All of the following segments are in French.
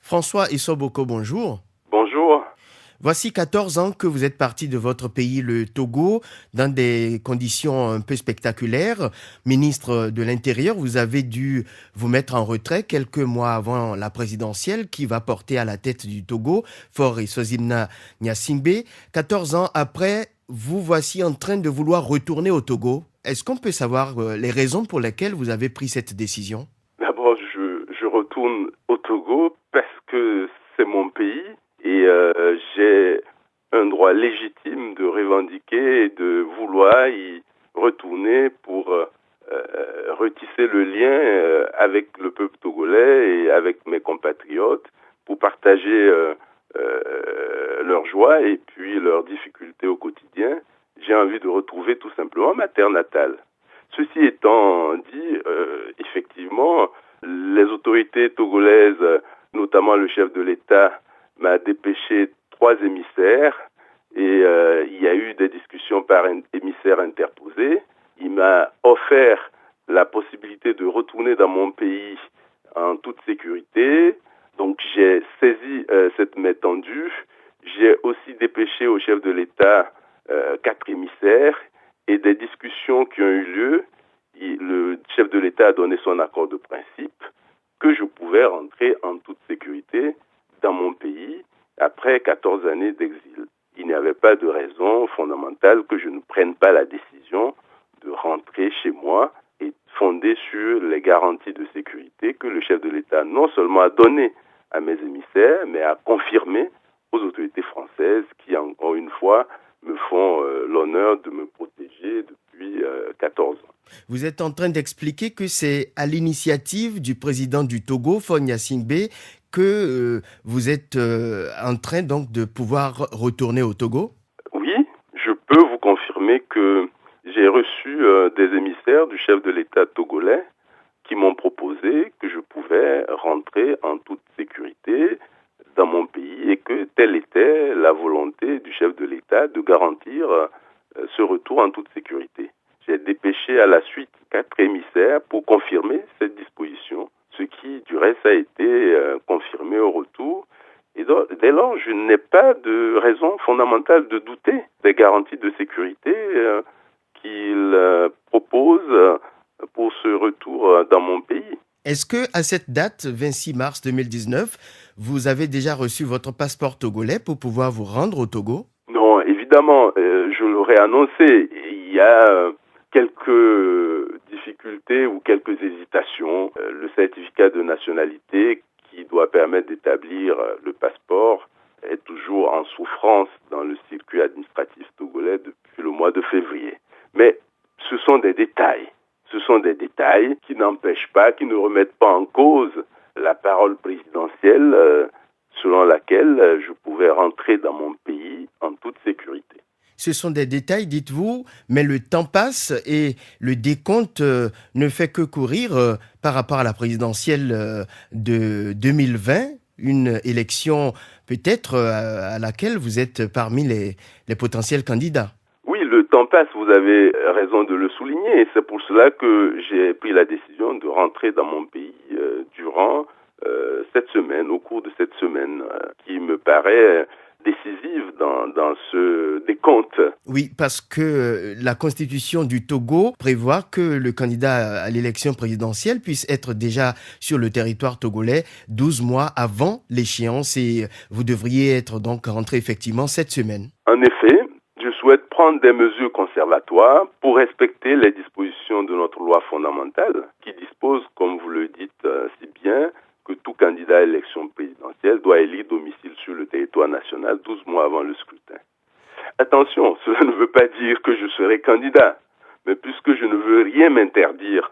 François Issoboko, bonjour. Bonjour. Voici 14 ans que vous êtes parti de votre pays, le Togo, dans des conditions un peu spectaculaires. Ministre de l'Intérieur, vous avez dû vous mettre en retrait quelques mois avant la présidentielle qui va porter à la tête du Togo, Faure Eswazimna Gnassingbé. 14 ans après, vous voici en train de vouloir retourner au Togo. Est-ce qu'on peut savoir les raisons pour lesquelles vous avez pris cette décision? D'abord, je retourne au Togo parce que c'est mon pays et j'ai un droit légitime de revendiquer et de vouloir y retourner pour retisser le lien avec le peuple togolais et avec mes compatriotes pour partager leurs joies et puis leurs difficultés au quotidien. J'ai envie de retrouver tout simplement ma terre natale. Ceci étant dit, effectivement, les autorités togolaises, notamment le chef de l'État, m'a dépêché 3 émissaires et il y a eu des discussions par émissaires interposés. Il m'a offert la possibilité de retourner dans mon pays en toute sécurité. Donc j'ai saisi cette main tendue. J'ai aussi dépêché au chef de l'État 4 émissaires et des discussions qui ont eu lieu. Le chef de l'État a donné son accord de principe que je pouvais rentrer en toute sécurité dans mon pays après 14 années d'exil. Il n'y avait pas de raison fondamentale que je ne prenne pas la décision de rentrer chez moi et fondée sur les garanties de sécurité que le chef de l'État non seulement a donné à mes émissaires, mais a confirmé aux autorités françaises qui, encore une fois, me font l'honneur de me protéger depuis 14 ans. Vous êtes en train d'expliquer que c'est à l'initiative du président du Togo, Faure Gnassingbé, que vous êtes en train donc de pouvoir retourner au Togo? Oui, je peux vous confirmer que j'ai reçu des émissaires du chef de l'État togolais qui m'ont proposé que je pouvais rentrer en toute sécurité dans mon pays et que telle était la volonté du chef de l'État de garantir ce retour en toute sécurité. J'ai dépêché à la suite 4 émissaires pour confirmer cette disposition, ce qui du reste a été confirmé au retour. Et donc, dès lors, je n'ai pas de raison fondamentale de douter des garanties de sécurité qu'il propose pour ce retour dans mon pays. Est-ce que à cette date, 26 mars 2019, vous avez déjà reçu votre passeport togolais pour pouvoir vous rendre au Togo? Non, évidemment, je l'aurais annoncé. Il y a quelques difficultés ou quelques hésitations. Le certificat de nationalité qui doit permettre d'établir le passeport est toujours en souffrance dans le circuit administratif togolais depuis le mois de février. Mais ce sont des détails. Ce sont des détails qui n'empêchent pas, qui ne remettent pas en cause la parole présidentielle selon laquelle je pouvais rentrer dans mon pays en toute sécurité. Ce sont des détails, dites-vous, mais le temps passe et le décompte ne fait que courir par rapport à la présidentielle de 2020, une élection peut-être à laquelle vous êtes parmi les potentiels candidats. Oui, le temps passe, vous avez raison de le souligner, et c'est pour cela que j'ai pris la décision de rentrer dans mon pays durant cette semaine, au cours de cette semaine, qui me paraît décisive dans ce décompte. Oui, parce que la constitution du Togo prévoit que le candidat à l'élection présidentielle puisse être déjà sur le territoire togolais 12 mois avant l'échéance et vous devriez être donc rentré effectivement cette semaine. En effet, je souhaite prendre des mesures conservatoires pour respecter les dispositions de notre loi fondamentale qui dispose, comme vous le dites si bien, que tout candidat à l'élection présidentielle doit élire domicile sur le territoire national 12 mois avant le scrutin. Attention, cela ne veut pas dire que je serai candidat, mais puisque je ne veux rien m'interdire,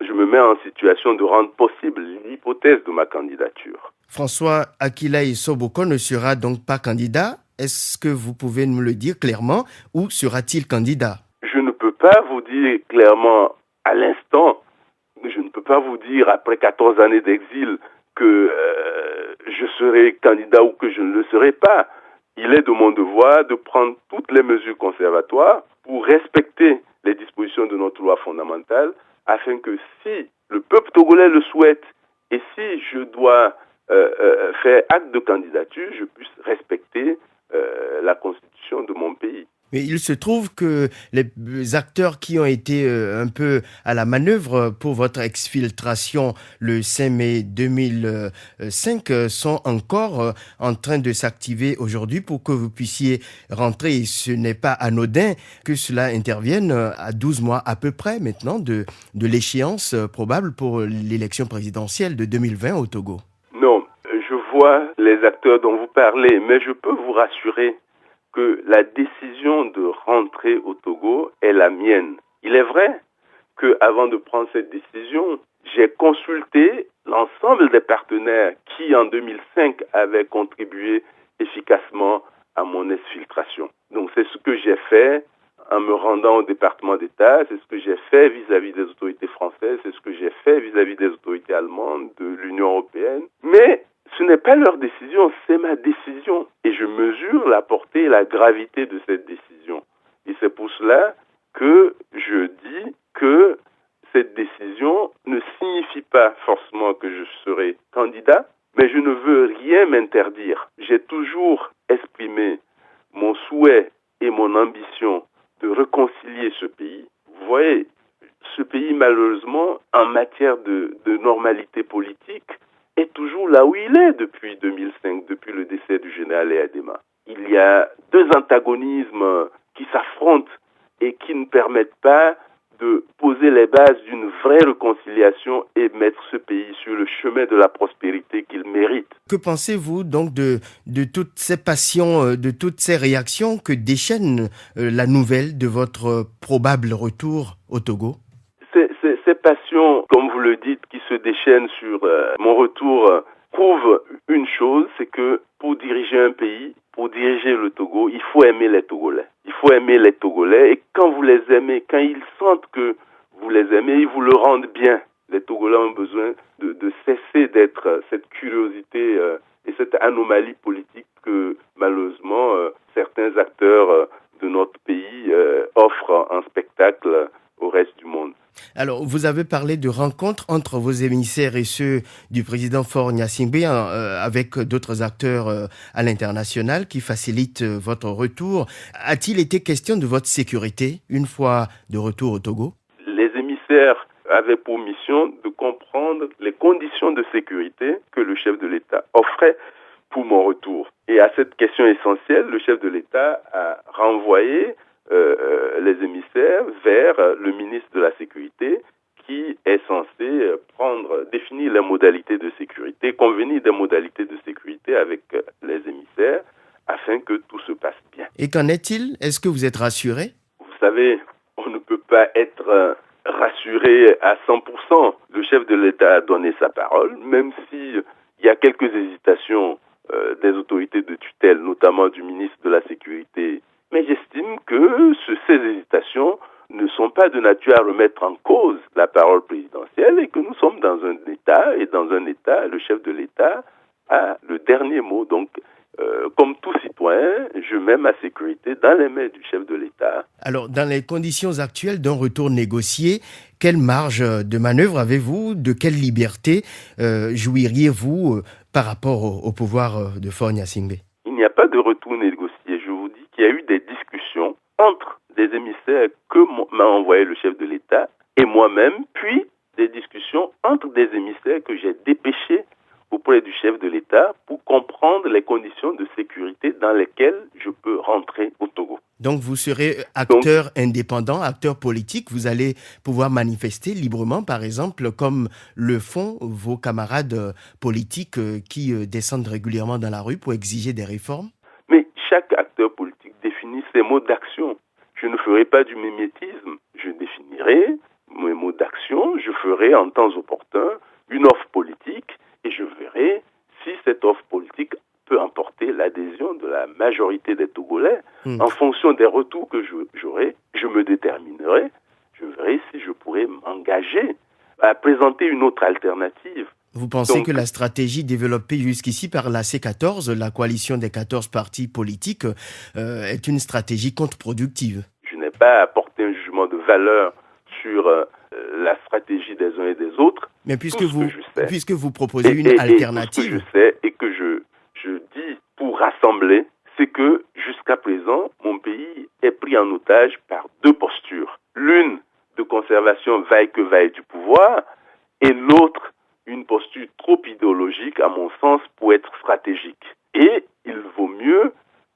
je me mets en situation de rendre possible l'hypothèse de ma candidature. François Akila Issoboko ne sera donc pas candidat. Est-ce que vous pouvez nous le dire clairement ou sera-t-il candidat? Je ne peux pas vous dire clairement à l'instant, je ne peux pas vous dire après 14 années d'exil que je serai candidat ou que je ne le serai pas. Il est de mon devoir de prendre toutes les mesures conservatoires pour respecter les dispositions de notre loi fondamentale afin que si le peuple togolais le souhaite et si je dois faire acte de candidature, je puisse respecter la constitution de mon pays. Mais il se trouve que les acteurs qui ont été un peu à la manœuvre pour votre exfiltration le 5 mai 2005 sont encore en train de s'activer aujourd'hui pour que vous puissiez rentrer. Et ce n'est pas anodin que cela intervienne à 12 mois à peu près maintenant de l'échéance probable pour l'élection présidentielle de 2020 au Togo. Non, je vois les acteurs dont vous parlez, mais je peux vous rassurer que la décision de rentrer au Togo est la mienne. Il est vrai qu'avant de prendre cette décision, j'ai consulté l'ensemble des partenaires qui, en 2005, avaient contribué efficacement à mon exfiltration. Donc c'est ce que j'ai fait en me rendant au département d'État, c'est ce que j'ai fait vis-à-vis des autorités françaises, c'est ce que j'ai fait vis-à-vis des autorités allemandes, de l'Union européenne. Mais ce n'est pas leur décision, c'est ma décision. Et je mesure la portée et la gravité de cette décision. Et c'est pour cela que je dis que cette décision ne signifie pas forcément que je serai candidat, mais je ne veux rien m'interdire. J'ai toujours exprimé mon souhait et mon ambition de réconcilier ce pays. Vous voyez, ce pays, malheureusement, en matière de normalité politique, est toujours là où il est depuis 2005, depuis le décès du général Eyadema. Il y a deux antagonismes qui s'affrontent et qui ne permettent pas de poser les bases d'une vraie réconciliation et mettre ce pays sur le chemin de la prospérité qu'il mérite. Que pensez-vous donc de toutes ces passions, de toutes ces réactions que déchaîne la nouvelle de votre probable retour au Togo ? Ces passions, comme vous le dites, qui se déchaînent sur mon retour, prouvent une chose, c'est que pour diriger un pays, pour diriger le Togo, il faut aimer les Togolais. Il faut aimer les Togolais et quand vous les aimez, quand ils sentent que vous les aimez, ils vous le rendent bien. Les Togolais ont besoin de cesser d'être cette curiosité et cette anomalie politique que malheureusement certains acteurs de notre pays offrent en spectacle au reste du monde. Alors, vous avez parlé de rencontres entre vos émissaires et ceux du président Faure Gnassingbé avec d'autres acteurs à l'international qui facilitent votre retour. A-t-il été question de votre sécurité une fois de retour au Togo ? Les émissaires avaient pour mission de comprendre les conditions de sécurité que le chef de l'État offrait pour mon retour. Et à cette question essentielle, le chef de l'État a renvoyé les émissaires vers le ministre de la Sécurité qui est censé définir les modalités de sécurité, convenir des modalités de sécurité avec les émissaires afin que tout se passe bien. Et qu'en est-il ? Est-ce que vous êtes rassuré ? Vous savez, on ne peut pas être rassuré à 100%. Le chef de l'État a donné sa parole, même s'il y a quelques hésitations des autorités de tutelle, notamment du ministre de la Sécurité. Mais j'estime que ces hésitations ne sont pas de nature à remettre en cause la parole présidentielle et que nous sommes dans un État, et dans un État, le chef de l'État a le dernier mot. Donc, comme tout citoyen, je mets ma sécurité dans les mains du chef de l'État. Alors, dans les conditions actuelles d'un retour négocié, quelle marge de manœuvre avez-vous ? De quelle liberté jouiriez-vous par rapport au pouvoir de Faure Gnassingbé ? Il n'y a pas de retour négocié. Je vous dis qu'il y a eu des discussions entre des émissaires que m'a envoyé le chef de l'État et moi-même, puis des discussions entre des émissaires que j'ai dépêchés auprès du chef de l'État pour comprendre les conditions de sécurité dans lesquelles je peux rentrer au Togo. Donc vous serez acteur indépendant, acteur politique, vous allez pouvoir manifester librement, par exemple, comme le font vos camarades politiques qui descendent régulièrement dans la rue pour exiger des réformes ? Mais chaque acteur politique définit ses modes d'action. Je ne ferai pas du mimétisme, je définirai mes modes d'action, je ferai en temps opportun une offre politique et je verrai si cette offre politique peut emporter l'adhésion de la majorité des Togolais. En fonction des retours que j'aurai, je me déterminerai, je verrai si je pourrais m'engager à présenter une autre alternative. Vous pensez que la stratégie développée jusqu'ici par la C14, la coalition des 14 partis politiques, est une stratégie contre-productive ? Je n'ai pas apporté un jugement de valeur sur la stratégie des uns et des autres. Mais Tout ce que je sais. puisque vous proposez une Tout ce que alternative, je sais et que je dis pour rassembler, c'est que jusqu'à présent, mon pays est pris en otage par deux postures. L'une de conservation vaille que vaille du pouvoir et l'autre une posture trop idéologique, à mon sens, pour être stratégique. Et il vaut mieux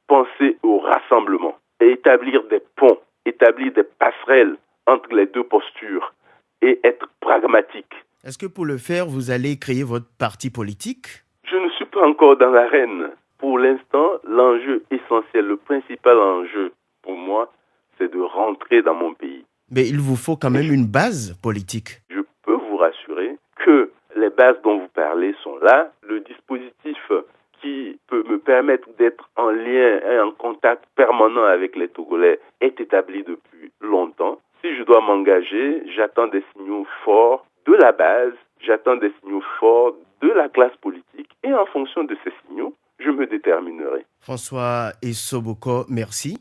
penser au rassemblement et établir des ponts, établir des passerelles entre les deux postures et être pragmatique. est-ce que pour le faire, vous allez créer votre parti politique? Je ne suis pas encore dans l'arène. Pour l'instant, l'enjeu essentiel, le principal enjeu pour moi, c'est de rentrer dans mon pays. Mais il vous faut quand même une base politique. Je peux vous rassurer que les bases dont vous parlez sont là. Le dispositif qui peut me permettre d'être en lien et en contact permanent avec les Togolais est établi depuis longtemps. Si je dois m'engager, j'attends des signaux forts de la base, j'attends des signaux forts de la classe politique et en fonction de ces signaux, je me déterminerai. François Essoboko, merci.